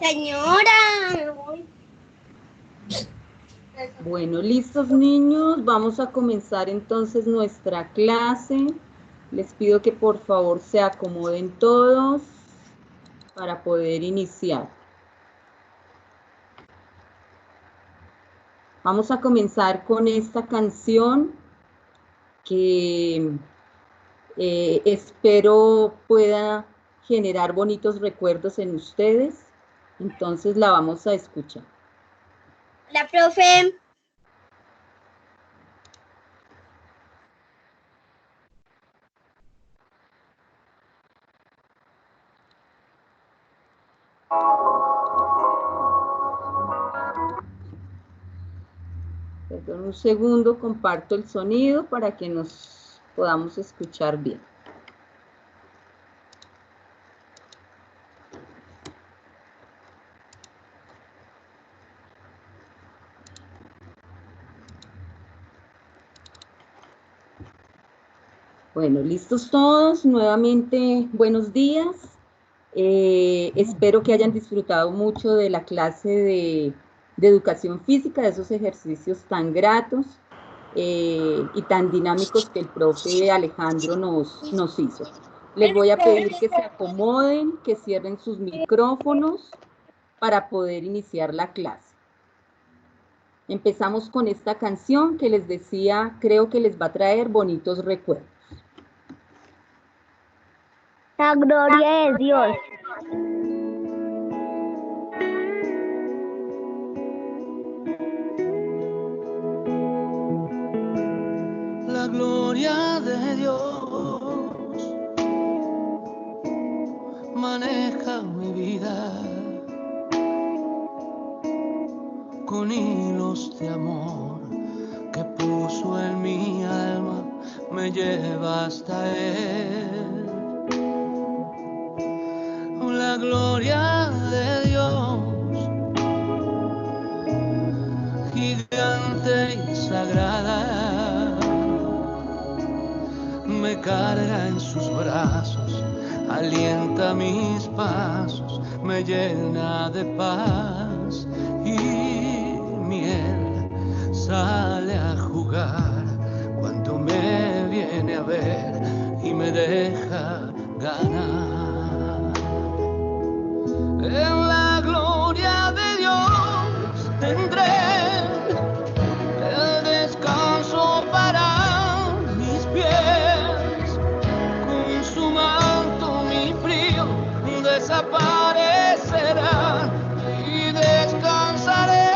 Señora. Bueno, listos niños, vamos a comenzar entonces nuestra clase. Les pido que por favor se acomoden todos para poder iniciar. Vamos a comenzar con esta canción que espero pueda generar bonitos recuerdos en ustedes. Entonces la vamos a escuchar. La profe. Perdón un segundo, comparto el sonido para que nos podamos escuchar bien. Bueno, listos todos, nuevamente buenos días. Espero que hayan disfrutado mucho de la clase de educación física, de esos ejercicios tan gratos y tan dinámicos que el profe Alejandro nos hizo. Les voy a pedir que se acomoden, que cierren sus micrófonos para poder iniciar la clase. Empezamos con esta canción que les decía, creo que les va a traer bonitos recuerdos. La gloria de Dios. La gloria de Dios maneja mi vida con hilos de amor que puso en mi alma, me lleva hasta Él. La gloria de Dios, gigante y sagrada, me carga en sus brazos, alienta mis pasos, me llena de paz y miel, sale a jugar cuando me viene a ver y me deja ganar. En la gloria de Dios tendré el descanso para mis pies, con su manto mi frío desaparecerá y descansaré.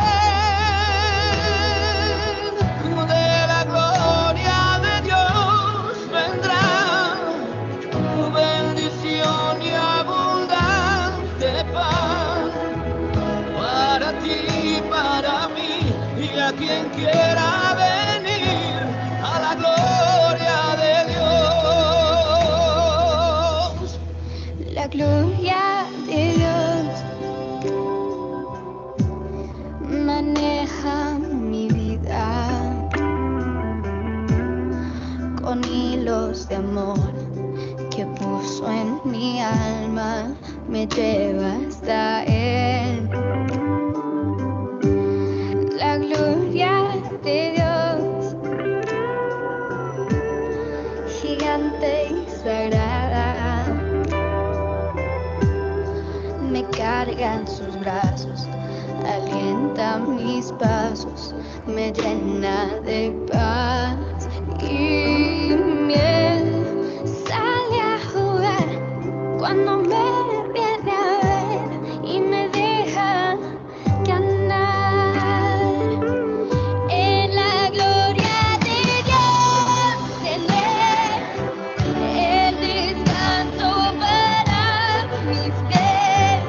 De la gloria de Dios vendrá bendición y abundante paz para ti y para mí y a quien quiera venir a la gloria de Dios. La gloria de Dios maneja mi vida con hilos de amor que puso en mi alma, me lleva hasta Él. La gloria de Dios, gigante y sagrada, me carga en sus brazos, alienta mis pasos, me llena de paz y miel, sale a jugar cuando me viene a ver y me deja ganar. En la gloria de Dios tendré el descanso para mis pies,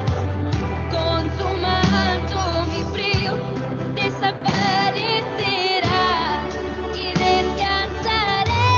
con su manto mi frío desaparecerá y descansaré.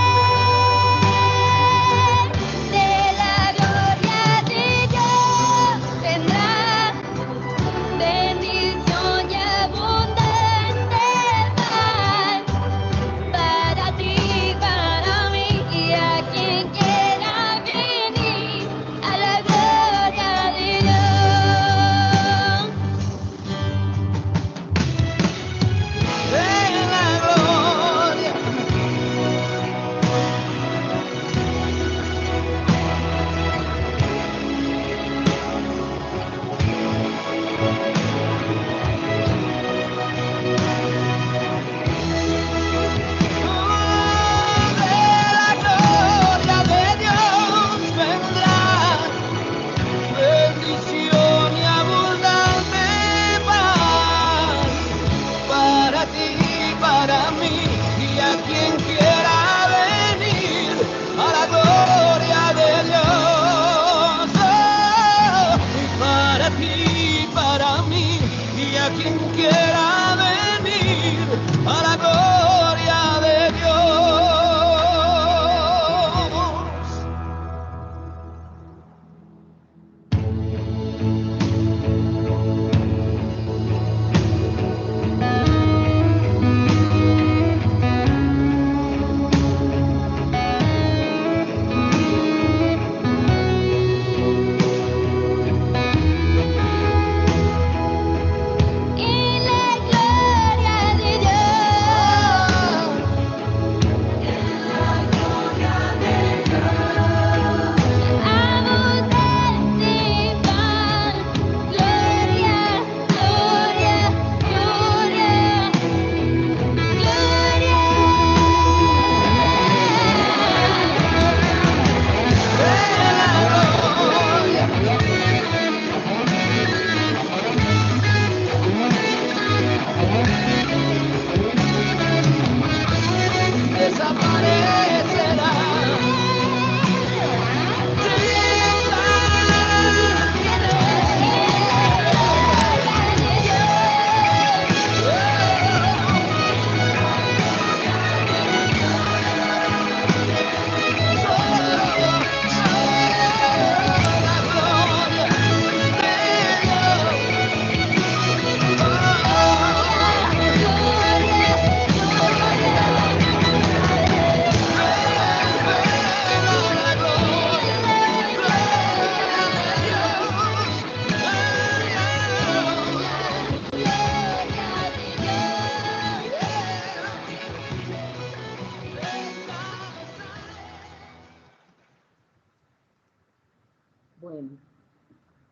Bueno,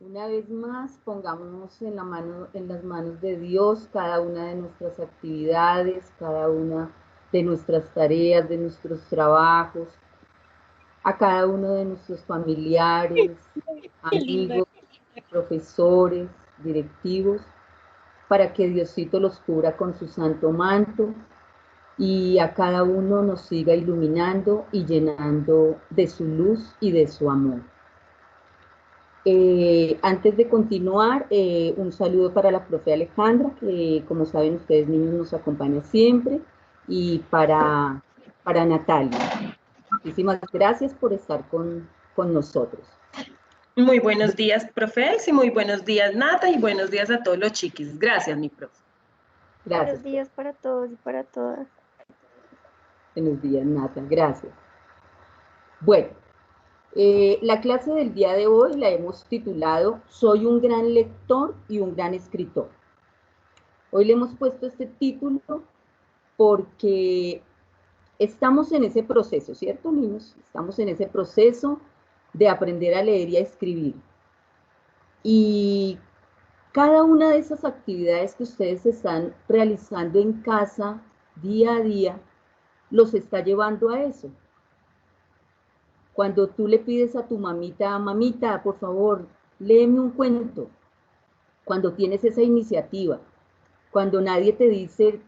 una vez más, pongámonos en las manos de Dios cada una de nuestras actividades, cada una de nuestras tareas, de nuestros trabajos, a cada uno de nuestros familiares, amigos, profesores, directivos, para que Diosito los cubra con su santo manto y a cada uno nos siga iluminando y llenando de su luz y de su amor. Antes de continuar, un saludo para la profe Alejandra, que como saben ustedes niños nos acompaña siempre, y para Natalia. Muchísimas gracias por estar con nosotros. Muy buenos días, profe, y muy buenos días, Nata, y buenos días a todos los chiquis. Gracias, mi profe. Gracias. Buenos días para todos y para todas. Buenos días, Nata. Gracias. Bueno, la clase del día de hoy la hemos titulado Soy un gran lector y un gran escritor. Hoy le hemos puesto este título porque estamos en ese proceso, ¿cierto, niños? Estamos en ese proceso de aprender a leer y a escribir. Y cada una de esas actividades que ustedes están realizando en casa, día a día, los está llevando a eso. Cuando tú le pides a tu mamita, mamita, por favor, léeme un cuento. Cuando tienes esa iniciativa, cuando nadie te dice,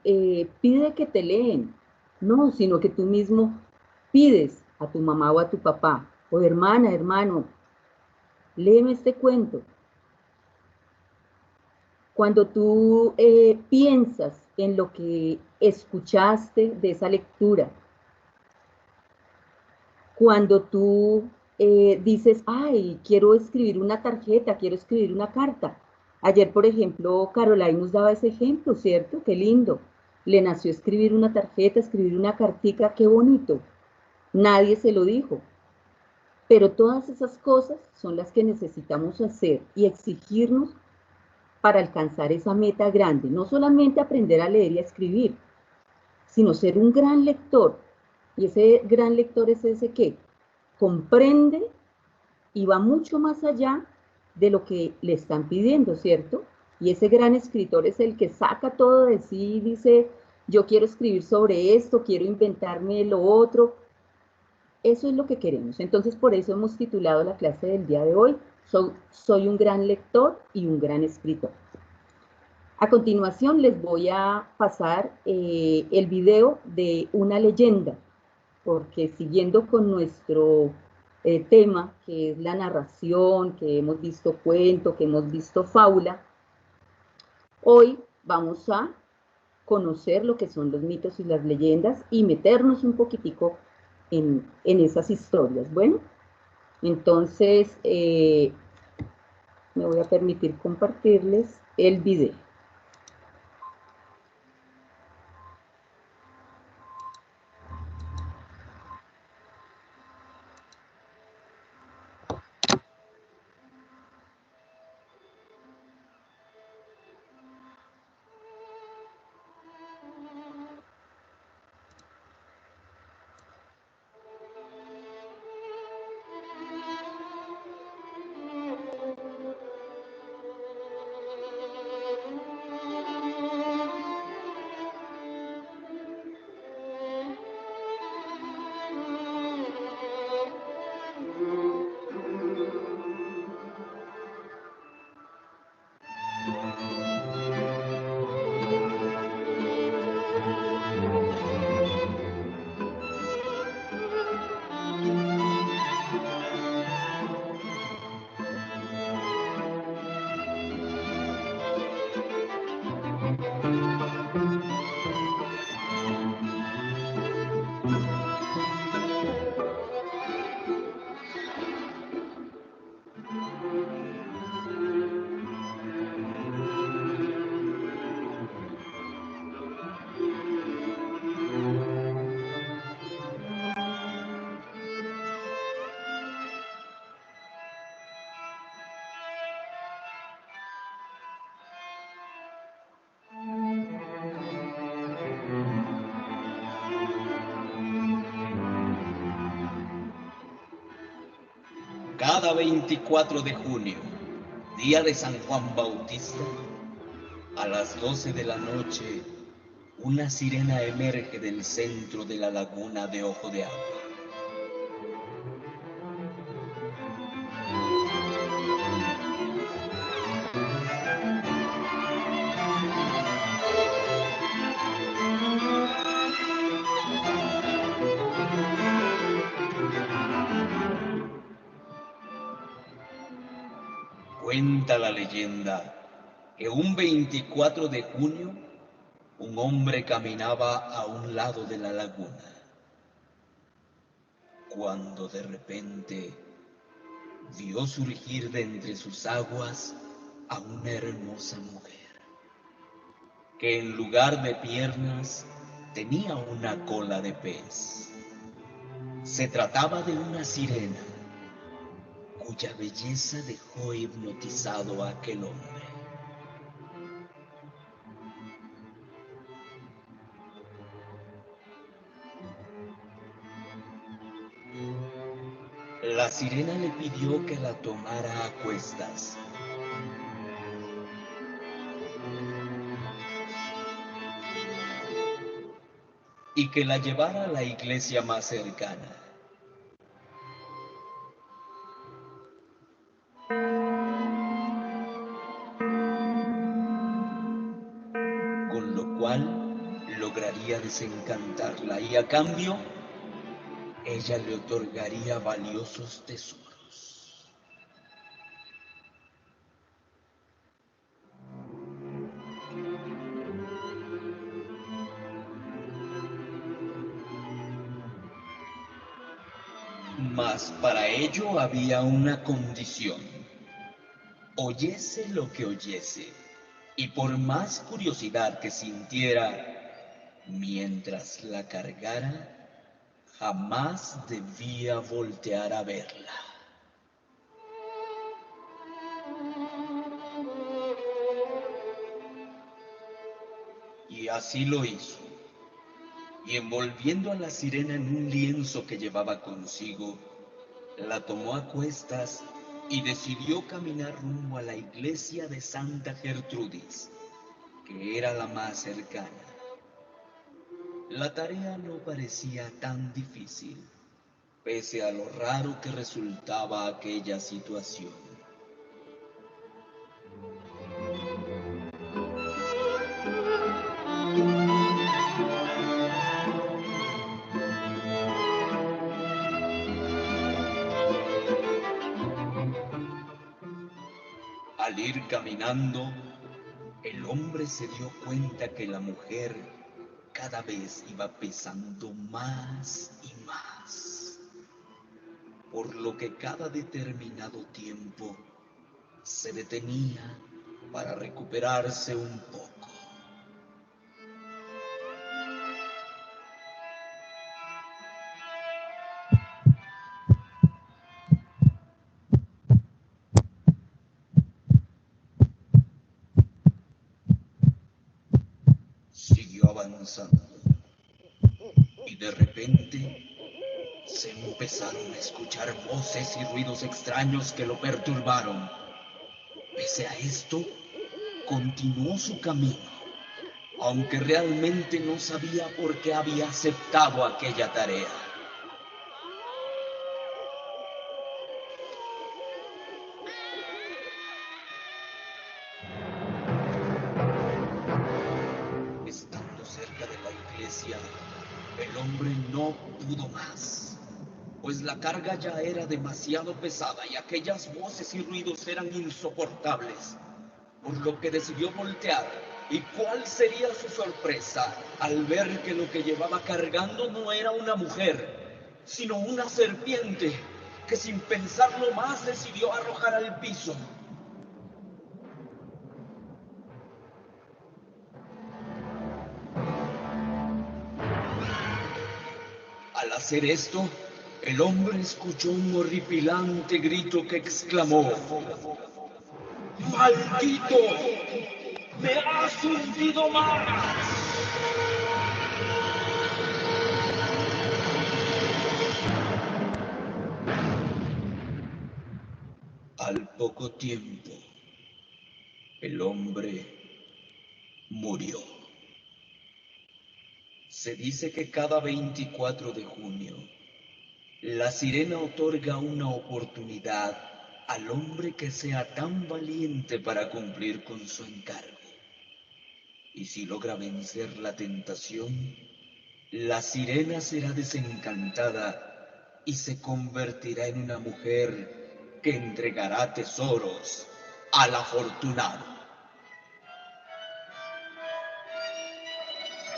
pide que te leen. No, sino que tú mismo pides a tu mamá o a tu papá, o hermana, hermano, léeme este cuento. Cuando tú piensas en lo que escuchaste de esa lectura, cuando tú dices, ay, quiero escribir una tarjeta, quiero escribir una carta. Ayer, por ejemplo, Caroline nos daba ese ejemplo, ¿cierto? Qué lindo. Le nació escribir una tarjeta, escribir una cartica, qué bonito. Nadie se lo dijo. Pero todas esas cosas son las que necesitamos hacer y exigirnos para alcanzar esa meta grande. No solamente aprender a leer y a escribir, sino ser un gran lector. Y ese gran lector es ese que comprende y va mucho más allá de lo que le están pidiendo, ¿cierto? Y ese gran escritor es el que saca todo de sí y dice, yo quiero escribir sobre esto, quiero inventarme lo otro. Eso es lo que queremos. Entonces, por eso hemos titulado la clase del día de hoy, Soy un gran lector y un gran escritor. A continuación les voy a pasar el video de una leyenda, porque siguiendo con nuestro tema, que es la narración, que hemos visto cuento, que hemos visto fábula, hoy vamos a conocer lo que son los mitos y las leyendas y meternos un poquitico en esas historias. Bueno, entonces me voy a permitir compartirles el video. Cada 24 de junio, día de San Juan Bautista, a las 12 de la noche, una sirena emerge del centro de la laguna de Ojo de Agua. Cuenta la leyenda que un 24 de junio un hombre caminaba a un lado de la laguna, cuando de repente vio surgir de entre sus aguas a una hermosa mujer, que en lugar de piernas tenía una cola de pez. Se trataba de una sirena, cuya belleza dejó hipnotizado a aquel hombre. La sirena le pidió que la tomara a cuestas. Y que la llevara a la iglesia más cercana. Con lo cual lograría desencantarla y a cambio ella le otorgaría valiosos tesoros. Mas para ello había una condición. Oyese lo que oyese, y por más curiosidad que sintiera, mientras la cargara, jamás debía voltear a verla. Y así lo hizo. Y envolviendo a la sirena en un lienzo que llevaba consigo, la tomó a cuestas y decidió caminar rumbo a la iglesia de Santa Gertrudis, que era la más cercana. La tarea no parecía tan difícil, pese a lo raro que resultaba aquella situación. Al ir caminando, el hombre se dio cuenta que la mujer cada vez iba pesando más y más, por lo que cada determinado tiempo se detenía para recuperarse un poco. Siguió avanzando y de repente se empezaron a escuchar voces y ruidos extraños que lo perturbaron. Pese a esto, continuó su camino, aunque realmente no sabía por qué había aceptado aquella tarea. Estando cerca de la iglesia, el hombre no pudo más, pues la carga ya era demasiado pesada y aquellas voces y ruidos eran insoportables, por lo que decidió voltear. ¿Y cuál sería su sorpresa al ver que lo que llevaba cargando no era una mujer, sino una serpiente que sin pensarlo más decidió arrojar al piso? Al hacer esto, el hombre escuchó un horripilante grito que exclamó: ¡Maldito! ¡Me has hundido más! Al poco tiempo, el hombre murió. Se dice que cada 24 de junio, la sirena otorga una oportunidad al hombre que sea tan valiente para cumplir con su encargo. Y si logra vencer la tentación, la sirena será desencantada y se convertirá en una mujer que entregará tesoros al afortunado.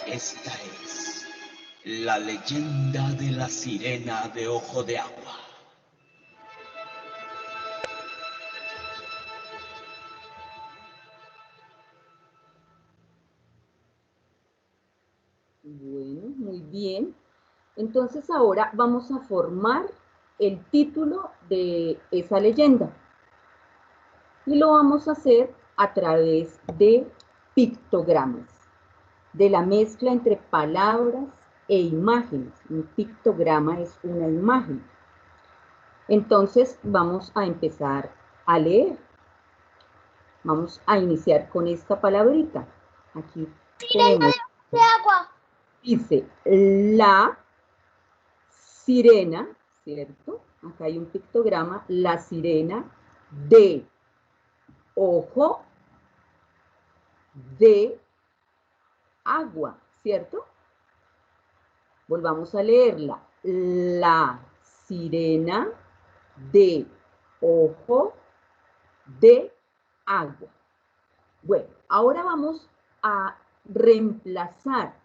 Esta es la leyenda de la sirena de ojo de agua. Bueno, muy bien. Entonces ahora vamos a formar el título de esa leyenda. Y lo vamos a hacer a través de pictogramas, de la mezcla entre palabras e imágenes. Un pictograma es una imagen. Entonces vamos a empezar a leer. Vamos a iniciar con esta palabrita. Aquí tenemos, dice, la sirena, ¿cierto? Acá hay un pictograma, la sirena de ojo de agua, ¿cierto? Volvamos a leerla. La sirena de ojo de agua. Bueno, ahora vamos a reemplazar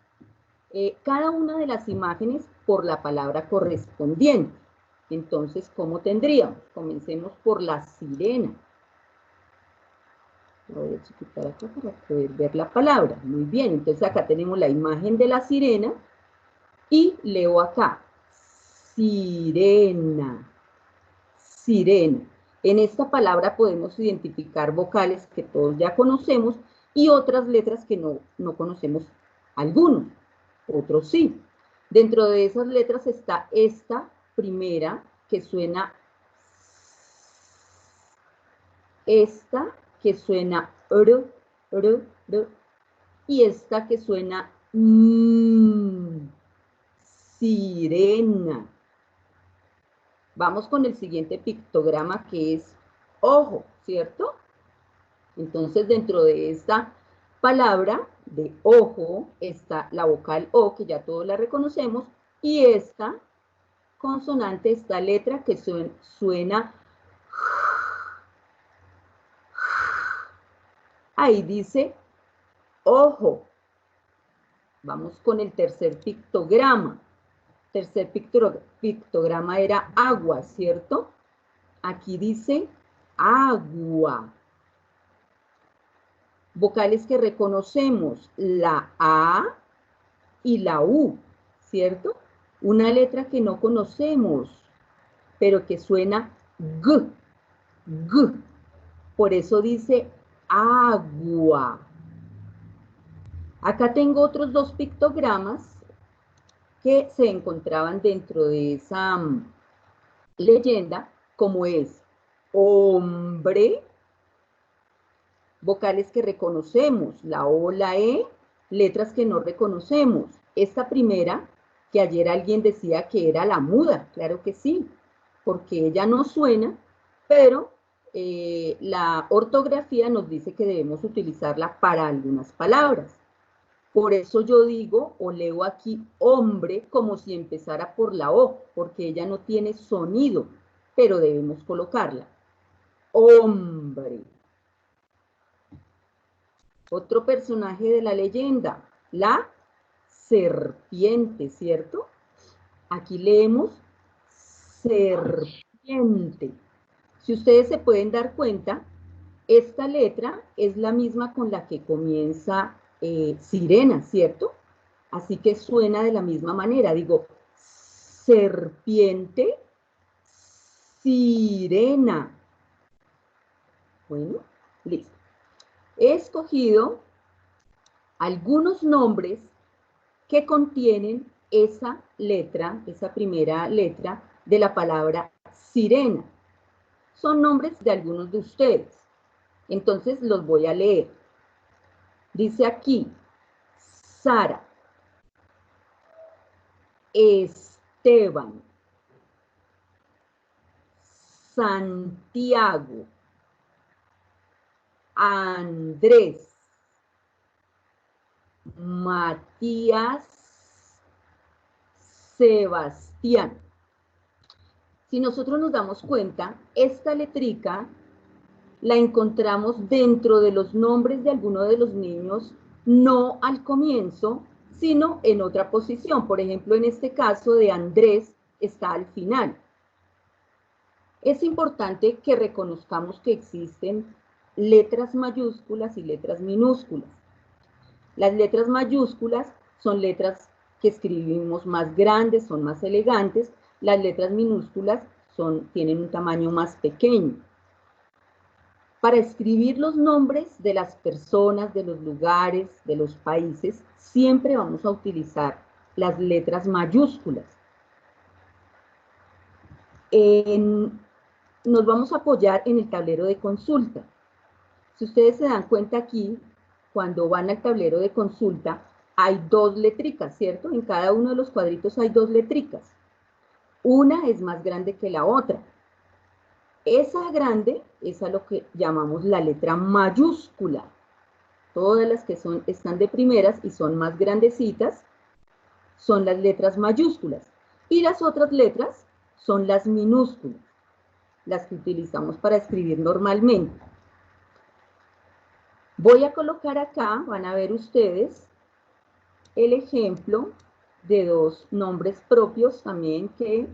cada una de las imágenes por la palabra correspondiente. Entonces, ¿cómo tendríamos? Comencemos por la sirena. Lo voy a chiquitar acá para poder ver la palabra. Muy bien, entonces acá tenemos la imagen de la sirena y leo acá, sirena, sirena. En esta palabra podemos identificar vocales que todos ya conocemos y otras letras que no conocemos algunos, otros sí. Dentro de esas letras está esta primera que suena, esta que suena r, y esta que suena sirena. Vamos con el siguiente pictograma que es ojo, ¿cierto? Entonces dentro de esta palabra de ojo está la vocal O, que ya todos la reconocemos, y esta consonante, esta letra que suena. Ahí dice ojo. Vamos con el tercer pictograma. Tercer pictograma era agua, ¿cierto? Aquí dice agua. Vocales que reconocemos, la A y la U, ¿cierto? Una letra que no conocemos, pero que suena G, G. Por eso dice agua. Acá tengo otros dos pictogramas que se encontraban dentro de esa leyenda, como es hombre, vocales que reconocemos, la O, la E, letras que no reconocemos. Esta primera, que ayer alguien decía que era la muda, claro que sí, porque ella no suena, pero la ortografía nos dice que debemos utilizarla para algunas palabras. Por eso yo digo o leo aquí hombre como si empezara por la O, porque ella no tiene sonido, pero debemos colocarla. Hombre. Otro personaje de la leyenda, la serpiente, ¿cierto? Aquí leemos serpiente. Si ustedes se pueden dar cuenta, esta letra es la misma con la que comienza sirena, ¿cierto? Así que suena de la misma manera. Digo, serpiente, sirena. Bueno, listo. He escogido algunos nombres que contienen esa letra, esa primera letra de la palabra sirena. son nombres de algunos de ustedes. Entonces los voy a leer. Dice aquí, Sara, Esteban, Santiago, Andrés, Matías, Sebastián. Si nosotros nos damos cuenta, esta letrica la encontramos dentro de los nombres de algunos de los niños, no al comienzo, sino en otra posición. Por ejemplo, en este caso de Andrés está al final. Es importante que reconozcamos que existen letras mayúsculas y letras minúsculas. Las letras mayúsculas son letras que escribimos más grandes, son más elegantes. Las letras minúsculas tienen un tamaño más pequeño. Para escribir los nombres de las personas, de los lugares, de los países, siempre vamos a utilizar las letras mayúsculas. Nos vamos a apoyar en el tablero de consulta. Si ustedes se dan cuenta aquí, cuando van al tablero de consulta, hay dos letricas, ¿cierto? En cada uno de los cuadritos hay dos letricas. Una es más grande que la otra. Esa grande es a lo que llamamos la letra mayúscula. Todas las que están de primeras y son más grandecitas son las letras mayúsculas. Y las otras letras son las minúsculas, las que utilizamos para escribir normalmente. Voy a colocar acá, van a ver ustedes, el ejemplo de dos nombres propios también que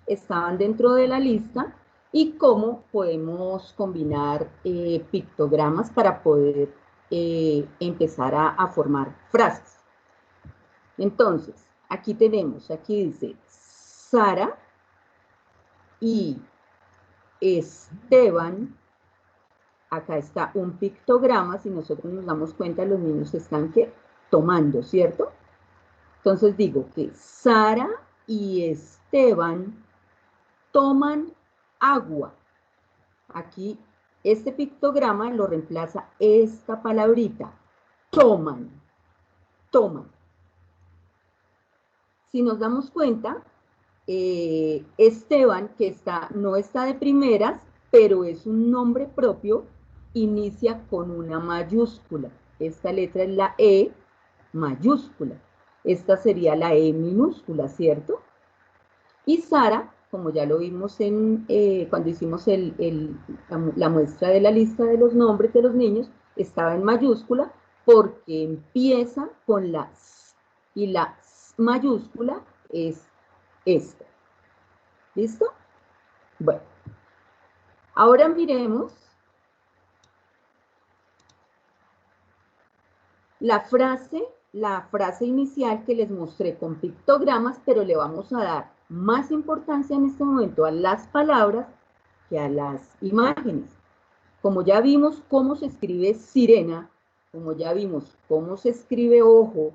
estaban dentro de la lista y cómo podemos combinar pictogramas para poder empezar a formar frases. Entonces, aquí dice Sara y Esteban. Acá está un pictograma, si nosotros nos damos cuenta, los niños están tomando, ¿cierto? Entonces digo que Sara y Esteban toman agua. Aquí este pictograma lo reemplaza esta palabrita, toman, toman. Si nos damos cuenta, Esteban, que no está de primeras, pero es un nombre propio, inicia con una mayúscula. Esta letra es la E mayúscula. Esta sería la E minúscula, ¿cierto? Y Sara, como ya lo vimos cuando hicimos la muestra de la lista de los nombres de los niños, estaba en mayúscula porque empieza con la S, y la S mayúscula es esta. ¿Listo? Bueno, ahora miremos la frase inicial que les mostré con pictogramas, pero le vamos a dar más importancia en este momento a las palabras que a las imágenes. Como ya vimos cómo se escribe sirena, como ya vimos cómo se escribe ojo,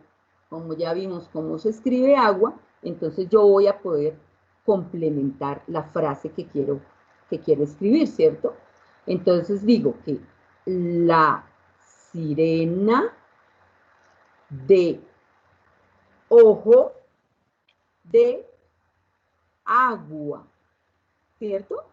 como ya vimos cómo se escribe agua, entonces yo voy a poder complementar la frase que quiero escribir, ¿cierto? Entonces digo que la sirena de ojo de agua, ¿cierto?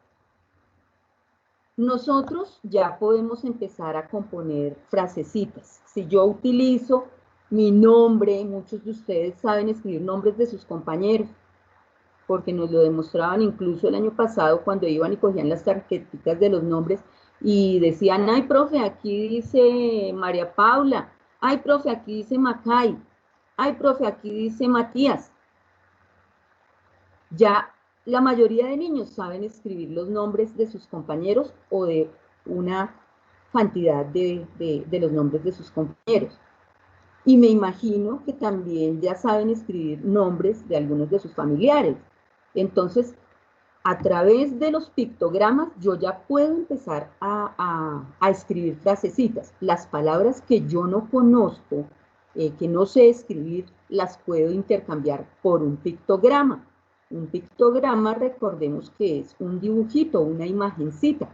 Nosotros ya podemos empezar a componer frasecitas. Si yo utilizo mi nombre, muchos de ustedes saben escribir nombres de sus compañeros, porque nos lo demostraban incluso el año pasado cuando iban y cogían las tarjeticas de los nombres y decían, ay, profe, aquí dice María Paula, ay, profe, aquí dice Macay, ay, profe, aquí dice Matías. Ya la mayoría de niños saben escribir los nombres de sus compañeros o de una cantidad de los nombres de sus compañeros. Y me imagino que también ya saben escribir nombres de algunos de sus familiares. Entonces, a través de los pictogramas, yo ya puedo empezar a escribir frasecitas. Las palabras que yo no conozco, que no sé escribir, las puedo intercambiar por un pictograma. Un pictograma, recordemos que es un dibujito, una imagencita.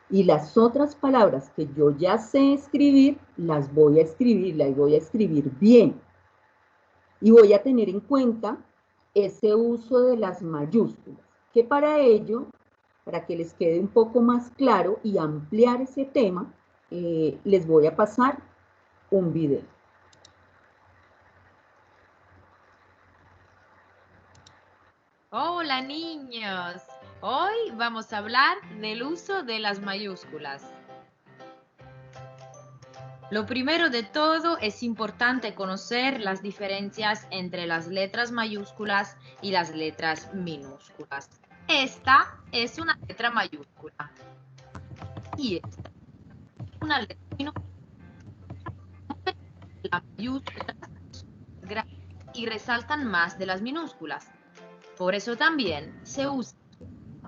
Y las otras palabras que yo ya sé escribir, las voy a escribir bien. Y voy a tener en cuenta ese uso de las mayúsculas, que para ello, para que les quede un poco más claro y ampliar ese tema, les voy a pasar un video. Hola niños, hoy vamos a hablar del uso de las mayúsculas. Lo primero de todo es importante conocer las diferencias entre las letras mayúsculas y las letras minúsculas. Esta es una letra mayúscula y esta es una letra minúscula. Las mayúsculas son grandes y resaltan más de las minúsculas. Por eso también se usa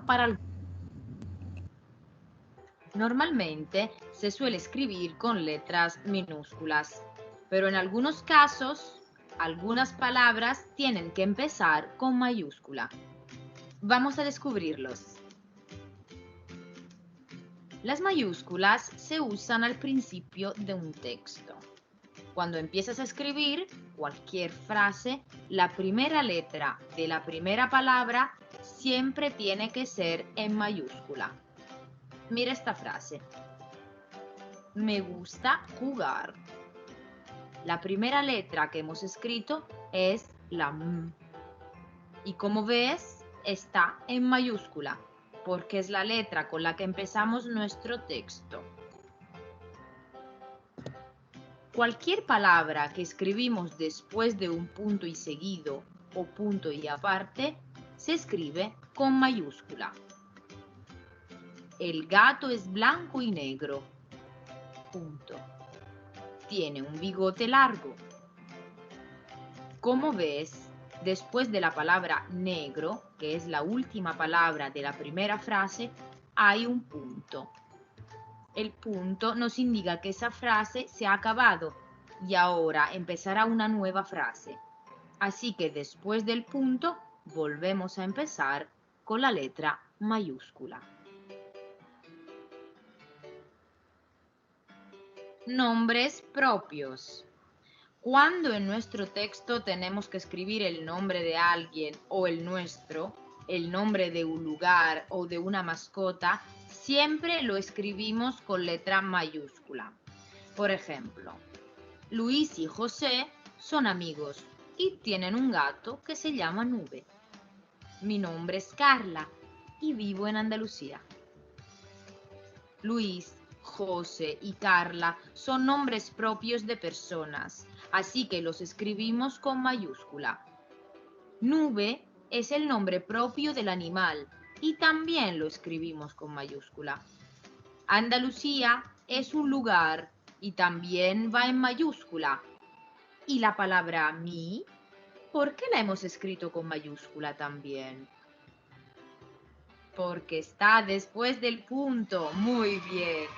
para Normalmente se suele escribir con letras minúsculas, pero en algunos casos, algunas palabras tienen que empezar con mayúscula. Vamos a descubrirlos. Las mayúsculas se usan al principio de un texto. Cuando empiezas a escribir cualquier frase, la primera letra de la primera palabra siempre tiene que ser en mayúscula. Mira esta frase. Me gusta jugar. La primera letra que hemos escrito es la M. Y como ves, está en mayúscula, porque es la letra con la que empezamos nuestro texto. Cualquier palabra que escribimos después de un punto y seguido o punto y aparte, se escribe con mayúscula. El gato es blanco y negro. Punto. Tiene un bigote largo. Como ves, después de la palabra negro, que es la última palabra de la primera frase, hay un punto. El punto nos indica que esa frase se ha acabado y ahora empezará una nueva frase. Así que después del punto, volvemos a empezar con la letra mayúscula. Nombres propios. Cuando en nuestro texto tenemos que escribir el nombre de alguien o el nuestro, el nombre de un lugar o de una mascota, siempre lo escribimos con letra mayúscula. Por ejemplo, Luis y José son amigos y tienen un gato que se llama Nube. Mi nombre es Carla y vivo en Andalucía. Luis, José y Carla son nombres propios de personas, así que los escribimos con mayúscula. Nube es el nombre propio del animal y también lo escribimos con mayúscula. Andalucía es un lugar y también va en mayúscula. ¿Y la palabra mi? ¿Por qué la hemos escrito con mayúscula también? Porque está después del punto. Muy bien.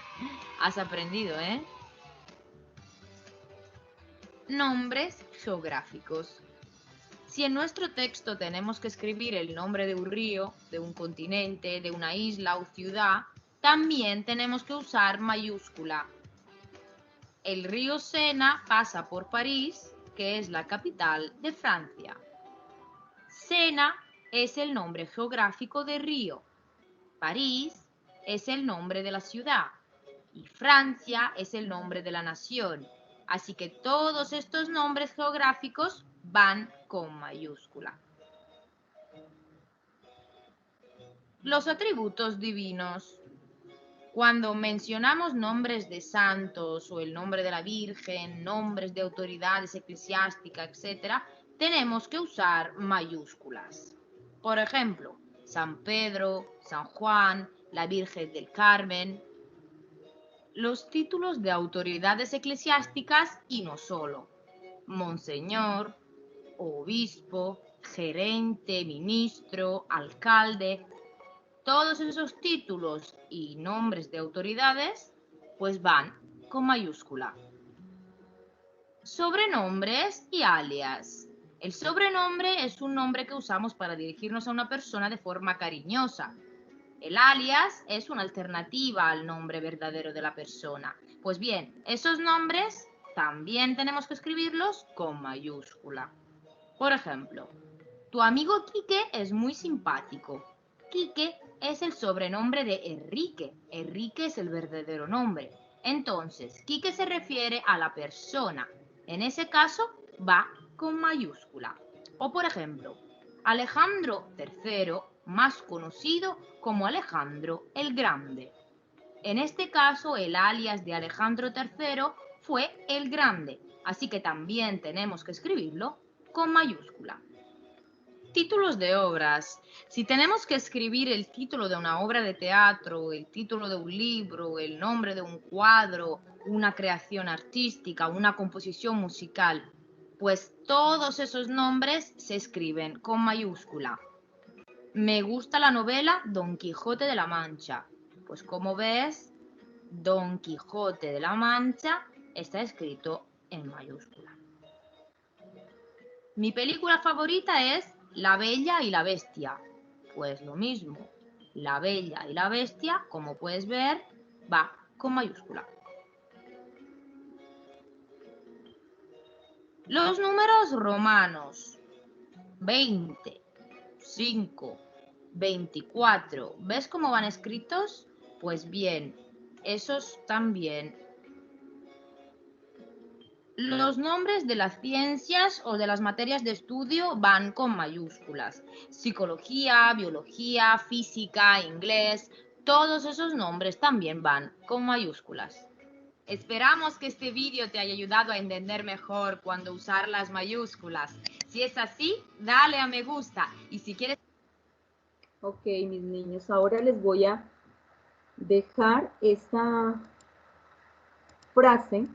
Has aprendido, ¿eh? Nombres geográficos. Si en nuestro texto tenemos que escribir el nombre de un río, de un continente, de una isla o ciudad, también tenemos que usar mayúscula. El río Sena pasa por París, que es la capital de Francia. Sena es el nombre geográfico de río. París es el nombre de la ciudad y Francia es el nombre de la nación. Así que todos estos nombres geográficos van con mayúscula. Los atributos divinos. Cuando mencionamos nombres de santos o el nombre de la Virgen, nombres de autoridades eclesiásticas, etc., tenemos que usar mayúsculas. Por ejemplo, San Pedro, San Juan, la Virgen del Carmen. Los títulos de autoridades eclesiásticas y no solo. Monseñor, obispo, gerente, ministro, alcalde. Todos esos títulos y nombres de autoridades pues van con mayúscula. Sobrenombres y alias. El sobrenombre es un nombre que usamos para dirigirnos a una persona de forma cariñosa. El alias es una alternativa al nombre verdadero de la persona. Pues bien, esos nombres también tenemos que escribirlos con mayúscula. Por ejemplo, tu amigo Quique es muy simpático. Quique es el sobrenombre de Enrique. Enrique es el verdadero nombre. Entonces, Quique se refiere a la persona. En ese caso, va con mayúscula. O por ejemplo, Alejandro III, más conocido como Alejandro el Grande. En este caso, el alias de Alejandro III fue el Grande, así que también tenemos que escribirlo con mayúscula. Títulos de obras. Si tenemos que escribir el título de una obra de teatro, el título de un libro, el nombre de un cuadro, una creación artística, una composición musical, pues todos esos nombres se escriben con mayúscula. Me gusta la novela Don Quijote de la Mancha. Pues como ves, Don Quijote de la Mancha está escrito en mayúscula. Mi película favorita es La Bella y la Bestia. Pues lo mismo, La Bella y la Bestia, como puedes ver, va con mayúscula. Los números romanos. 20, 5, 24. ¿Ves cómo van escritos? Pues bien, esos también. Los nombres de las ciencias o de las materias de estudio van con mayúsculas. Psicología, biología, física, inglés, todos esos nombres también van con mayúsculas. Esperamos que este vídeo te haya ayudado a entender mejor cuándo usar las mayúsculas. Si es así, dale a me gusta. Y si quieres... Ok, mis niños, ahora les voy a dejar esta frase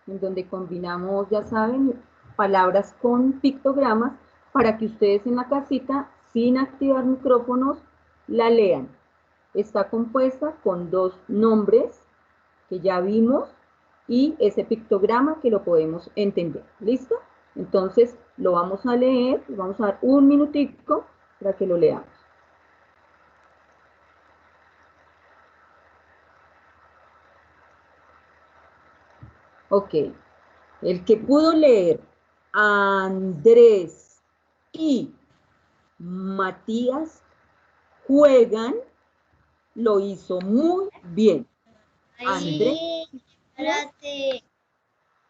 en donde combinamos, ya saben, palabras con pictogramas para que ustedes en la casita, sin activar micrófonos, la lean. Está compuesta con dos nombres que ya vimos y ese pictograma que lo podemos entender. ¿Listo? Entonces lo vamos a leer, vamos a dar un minutico para que lo leamos. Ok, el que pudo leer Andrés y Matías juegan, lo hizo muy bien. Andrés,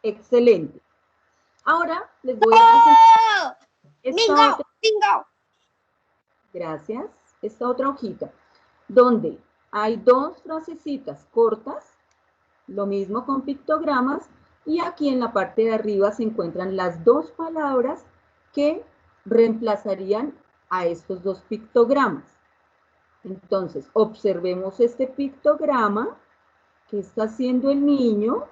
excelente. Ahora les voy a presentar gracias, esta otra hojita, donde hay dos frasecitas cortas, lo mismo con pictogramas, y aquí en la parte de arriba se encuentran las dos palabras que reemplazarían a estos dos pictogramas. Entonces, observemos este pictograma que está haciendo el niño.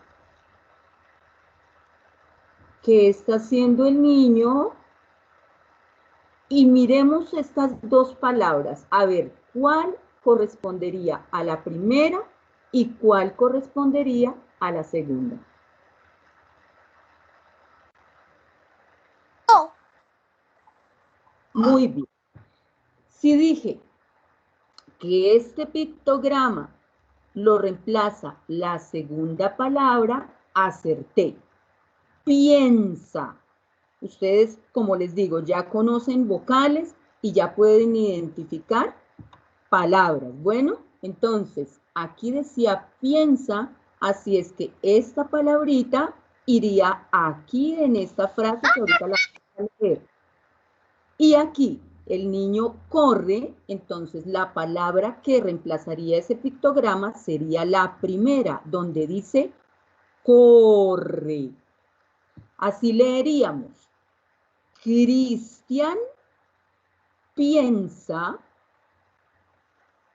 ¿Qué está haciendo el niño? Y miremos estas dos palabras, a ver cuál correspondería a la primera y cuál correspondería a la segunda. Muy bien. Si dije que este pictograma lo reemplaza la segunda palabra, acerté. Piensa. Ustedes, como les digo, ya conocen vocales y ya pueden identificar palabras. Bueno, entonces, aquí decía piensa, así es que esta palabrita iría aquí en esta frase que ahorita la voy a leer. Y aquí, el niño corre, entonces la palabra que reemplazaría ese pictograma sería la primera, donde dice corre. Así leeríamos. Cristian piensa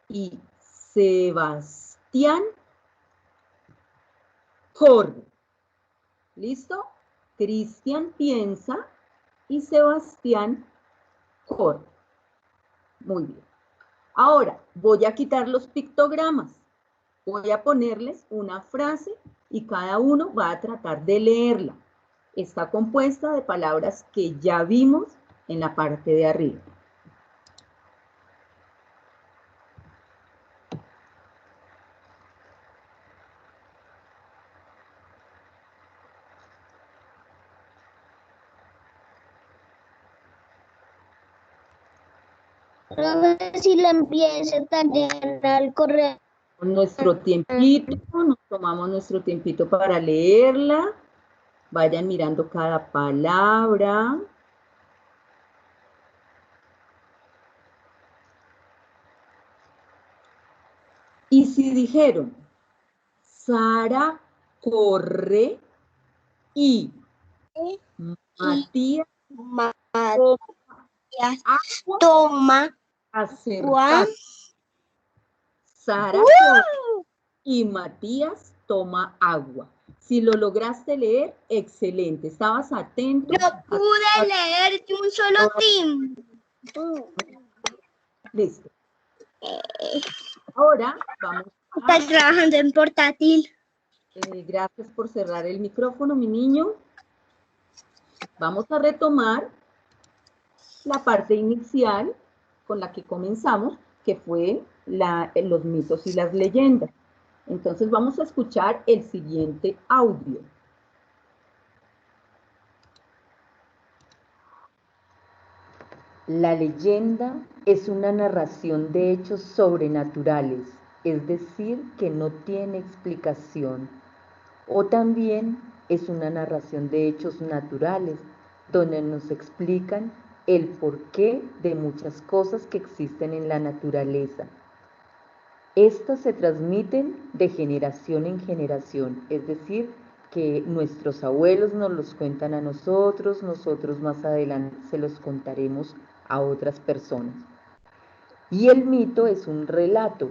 y Sebastián corre. ¿Listo? Cristian piensa y Sebastián corre. Muy bien. Ahora voy a quitar los pictogramas. Voy a ponerles una frase y cada uno va a tratar de leerla. está compuesta de palabras que ya vimos en la parte de arriba. Si la empiece también al correo. Con nuestro tiempito, nos tomamos nuestro tiempito para leerla. Vayan mirando cada palabra. Y si dijeron, Sara corre y Matías Toma. Acertaste. Sara corre y Matías toma agua. Si lo lograste leer, excelente. Estabas atento. Yo pude leer de un solo team. Listo. Ahora vamos Estás trabajando en portátil. Gracias por cerrar el micrófono, mi niño. Vamos a retomar la parte inicial con la que comenzamos, que fue los mitos y las leyendas. Entonces vamos a escuchar el siguiente audio. La leyenda es una narración de hechos sobrenaturales, es decir, que no tiene explicación. O también es una narración de hechos naturales, donde nos explican el porqué de muchas cosas que existen en la naturaleza. Estas se transmiten de generación en generación, es decir, que nuestros abuelos nos los cuentan a nosotros, nosotros más adelante se los contaremos a otras personas. Y el mito es un relato.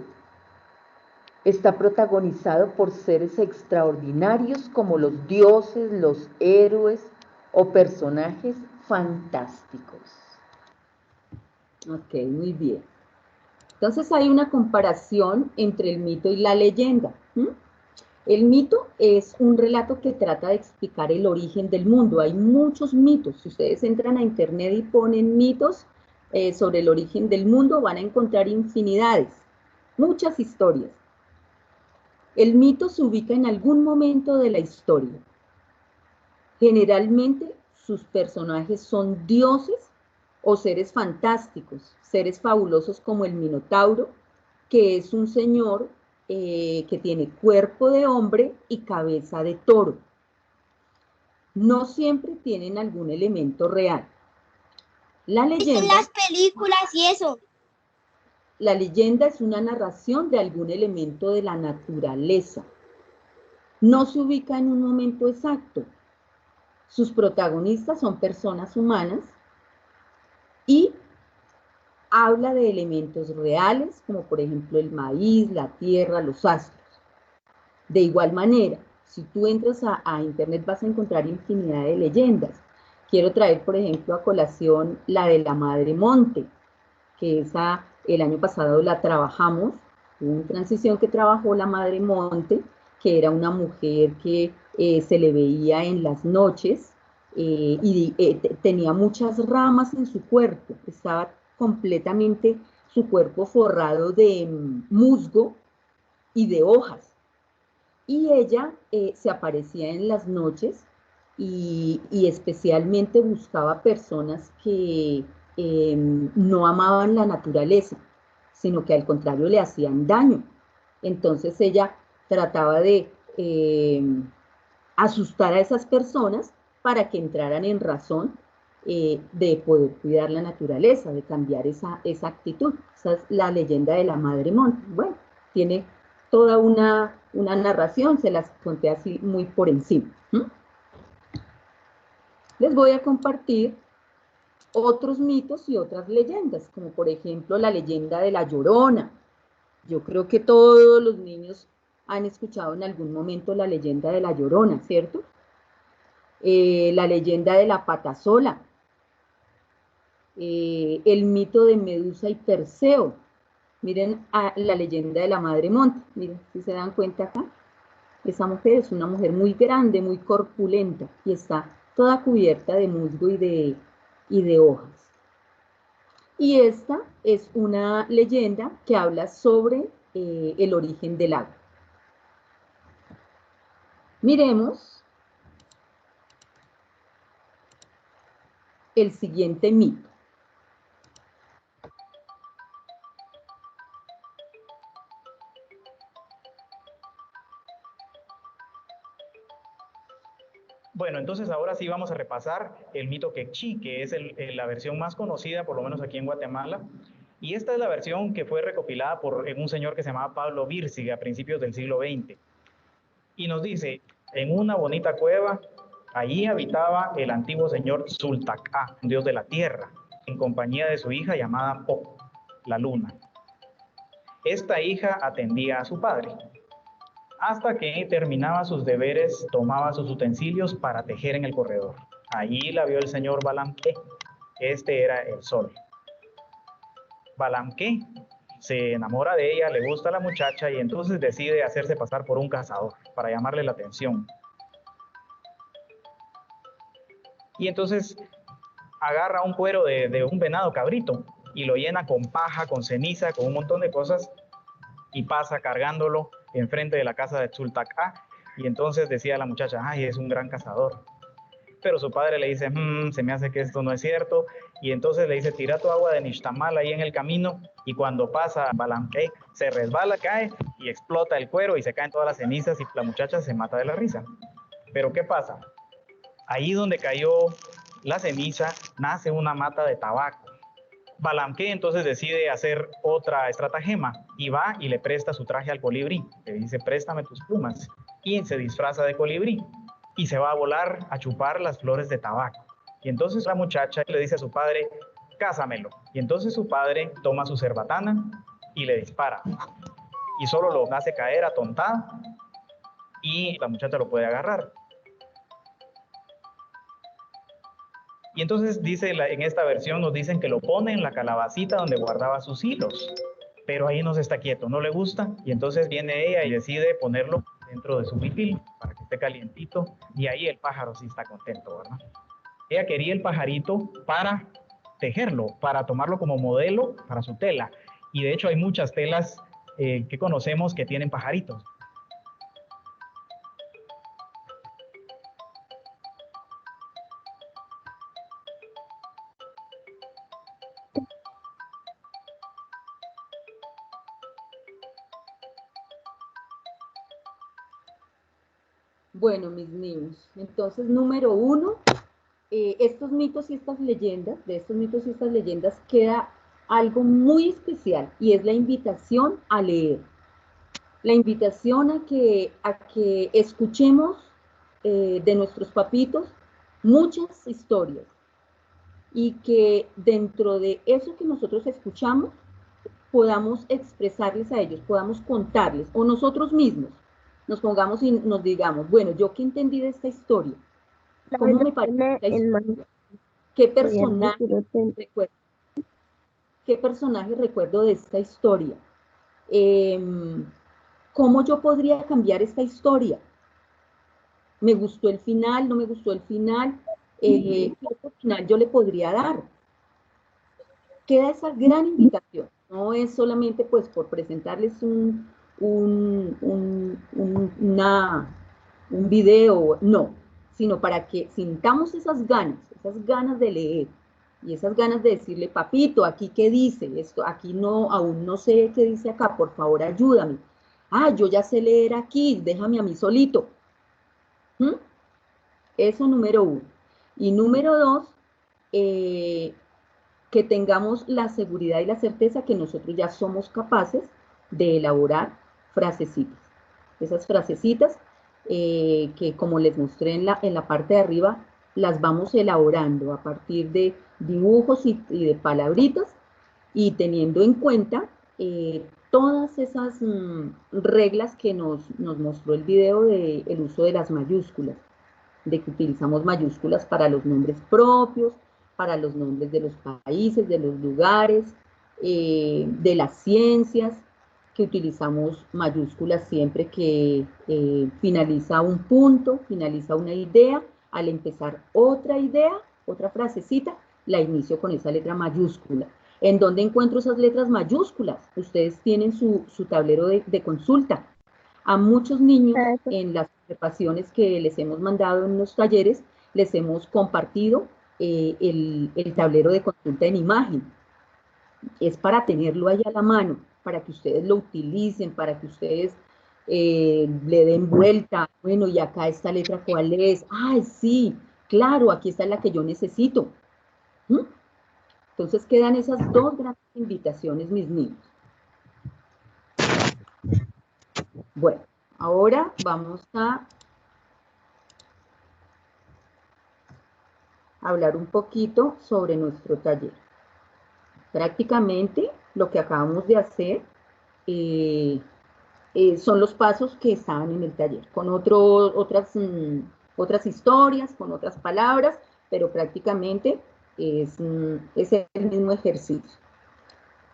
Está protagonizado por seres extraordinarios como los dioses, los héroes o personajes fantásticos. Ok, muy bien. Entonces hay una comparación entre el mito y la leyenda. El mito es un relato que trata de explicar el origen del mundo. Hay muchos mitos. Si ustedes entran a internet y ponen mitos sobre el origen del mundo, van a encontrar infinidades, muchas historias. El mito se ubica en algún momento de la historia. Generalmente sus personajes son dioses o seres fantásticos, seres fabulosos como el Minotauro, que es un señor que tiene cuerpo de hombre y cabeza de toro. No siempre tienen algún elemento real. La leyenda, en las películas y eso. La leyenda es una narración de algún elemento de la naturaleza. No se ubica en un momento exacto. Sus protagonistas son personas humanas y habla de elementos reales, como por ejemplo el maíz, la tierra, los astros. De igual manera, si tú entras a internet vas a encontrar infinidad de leyendas. Quiero traer, por ejemplo, a colación la de la Madre Monte, que esa el año pasado la trabajamos, hubo una transición que trabajó la Madre Monte, que era una mujer que se le veía en las noches y tenía muchas ramas en su cuerpo, estaba completamente su cuerpo forrado de musgo y de hojas. Y ella se aparecía en las noches y especialmente buscaba personas que no amaban la naturaleza, sino que al contrario le hacían daño. Entonces ella trataba de asustar a esas personas para que entraran en razón de poder cuidar la naturaleza, de cambiar esa actitud. Esa es la leyenda de la Madre Monte. Bueno, tiene toda una narración, se las conté así muy por encima. Les voy a compartir otros mitos y otras leyendas, como por ejemplo la leyenda de la Llorona. Yo creo que todos los niños han escuchado en algún momento la leyenda de la Llorona, ¿cierto? La leyenda de la Patasola, el mito de Medusa y Perseo. Miren la leyenda de la Madre Monte, miren, si se dan cuenta acá, esa mujer es una mujer muy grande, muy corpulenta, y está toda cubierta de musgo y de hojas. Y esta es una leyenda que habla sobre el origen del agua. Miremos el siguiente mito. Bueno, entonces ahora sí vamos a repasar el mito quechí, que es la versión más conocida, por lo menos aquí en Guatemala. Y esta es la versión que fue recopilada por un señor que se llamaba Pablo Virsiga a principios del siglo XX. Y nos dice, en una bonita cueva, allí habitaba el antiguo señor Sultacá, un dios de la tierra, en compañía de su hija llamada Po, la luna. Esta hija atendía a su padre. Hasta que terminaba sus deberes, tomaba sus utensilios para tejer en el corredor. Allí la vio el señor Balamqué. Este era el sol. Balamqué se enamora de ella, le gusta la muchacha y entonces decide hacerse pasar por un cazador para llamarle la atención. Y entonces agarra un cuero de un venado cabrito y lo llena con paja, con ceniza, con un montón de cosas y pasa cargándolo enfrente de la casa de Tzultacá, y entonces decía la muchacha, ay, es un gran cazador. Pero su padre le dice, se me hace que esto no es cierto, y entonces le dice, tira tu agua de nixtamal ahí en el camino, y cuando pasa Balamqué, se resbala, cae, y explota el cuero, y se caen todas las cenizas, y la muchacha se mata de la risa. Pero ¿qué pasa? Ahí donde cayó la ceniza, nace una mata de tabaco. Balamqué entonces decide hacer otra estratagema y va y le presta su traje al colibrí. Le dice, préstame tus plumas. Y se disfraza de colibrí y se va a volar a chupar las flores de tabaco. Y entonces la muchacha le dice a su padre, cásamelo. Y entonces su padre toma su cerbatana y le dispara. Y solo lo hace caer atontado y la muchacha lo puede agarrar. Y entonces dice, en esta versión nos dicen que lo pone en la calabacita donde guardaba sus hilos, pero ahí no se está quieto, no le gusta, y entonces viene ella y decide ponerlo dentro de su huipil para que esté calientito, y ahí el pájaro sí está contento, ¿verdad? Ella quería el pajarito para tejerlo, para tomarlo como modelo para su tela, y de hecho hay muchas telas que conocemos que tienen pajaritos. Bueno, mis niños, entonces número 1, estos mitos y estas leyendas, de estos mitos y estas leyendas queda algo muy especial y es la invitación a leer. La invitación a que escuchemos de nuestros papitos muchas historias y que dentro de eso que nosotros escuchamos podamos expresarles a ellos, podamos contarles, o nosotros mismos nos pongamos y nos digamos, bueno, ¿yo qué entendí de esta historia? ¿Cómo me parece esta historia? ¿Qué personaje recuerdo de esta historia? ¿Cómo yo podría cambiar esta historia? ¿Me gustó el final? ¿No me gustó el final? ¿Qué otro final yo le podría dar? Queda esa gran invitación. No es solamente pues por presentarles un video, no, sino para que sintamos esas ganas de leer y esas ganas de decirle, papito, aquí qué dice, esto, aquí no, aún no sé qué dice acá, por favor ayúdame. Ah, yo ya sé leer aquí, déjame a mí solito. Eso número 1. Y número 2, que tengamos la seguridad y la certeza que nosotros ya somos capaces de elaborar frasecitas. Esas frasecitas que como les mostré en la parte de arriba, las vamos elaborando a partir de dibujos y de palabritas y teniendo en cuenta todas esas reglas que nos mostró el video del uso de las mayúsculas, de que utilizamos mayúsculas para los nombres propios, para los nombres de los países, de los lugares, de las ciencias, que utilizamos mayúsculas siempre que finaliza un punto, finaliza una idea al empezar otra idea, otra frasecita, la inicio con esa letra mayúscula. ¿En dónde encuentro esas letras mayúsculas? Ustedes tienen su tablero de consulta. A muchos niños, en las observaciones que les hemos mandado en los talleres, les hemos compartido el tablero de consulta en imagen. Es para tenerlo ahí a la mano, para que ustedes lo utilicen, para que ustedes le den vuelta. Bueno, y acá esta letra, ¿cuál es? ¡Ay, sí! Claro, aquí está la que yo necesito. ¿Mm? Entonces quedan esas dos grandes invitaciones, mis niños. Bueno, ahora vamos a hablar un poquito sobre nuestro taller. Prácticamente lo que acabamos de hacer son los pasos que estaban en el taller, con otras historias, con otras palabras, pero prácticamente es el mismo ejercicio.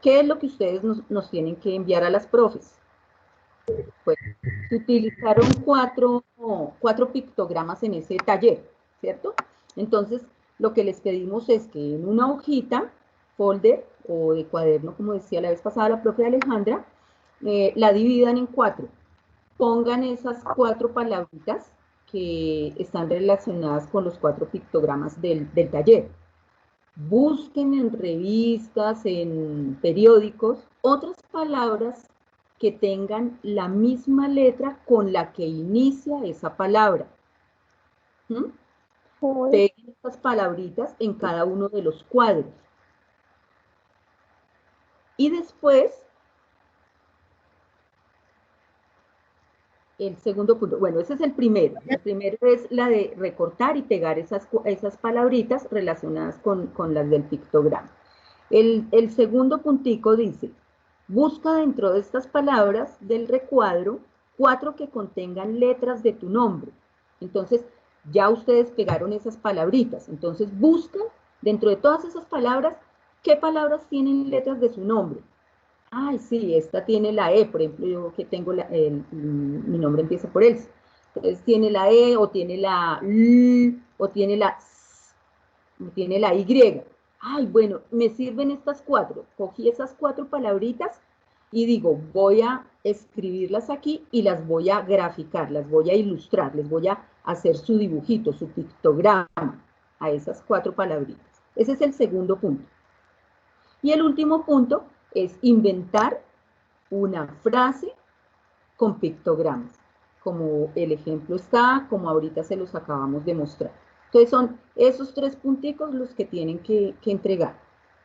¿Qué es lo que ustedes nos tienen que enviar a las profes? Pues se utilizaron cuatro pictogramas en ese taller, ¿cierto? Entonces, lo que les pedimos es que en una hojita, folder o de cuaderno, como decía la vez pasada la profe Alejandra, la dividan en 4. Pongan esas 4 palabritas que están relacionadas con los 4 pictogramas del taller. Busquen en revistas, en periódicos, otras palabras que tengan la misma letra con la que inicia esa palabra. Peguen estas palabritas en cada uno de los cuadros. Y después, el segundo punto, bueno, ese es el primero. El primero es la de recortar y pegar esas palabritas relacionadas con las del pictograma. El segundo puntico dice, busca dentro de estas palabras del recuadro 4 que contengan letras de tu nombre. Entonces, ya ustedes pegaron esas palabritas. Entonces, buscan dentro de todas esas palabras, ¿qué palabras tienen letras de su nombre? Ay, sí, esta tiene la E, por ejemplo, yo que tengo mi nombre empieza por Elsa. Entonces, tiene la E, o tiene la L, o tiene la S, o tiene la Y. Ay, bueno, me sirven estas 4. Cogí esas 4 palabritas y digo, voy a escribirlas aquí y las voy a graficar, las voy a ilustrar, les voy a hacer su dibujito, su pictograma a esas 4 palabritas. Ese es el segundo punto. Y el último punto es inventar una frase con pictogramas, como el ejemplo está, como ahorita se los acabamos de mostrar. Entonces son esos 3 punticos los que tienen que entregar.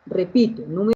Repito, número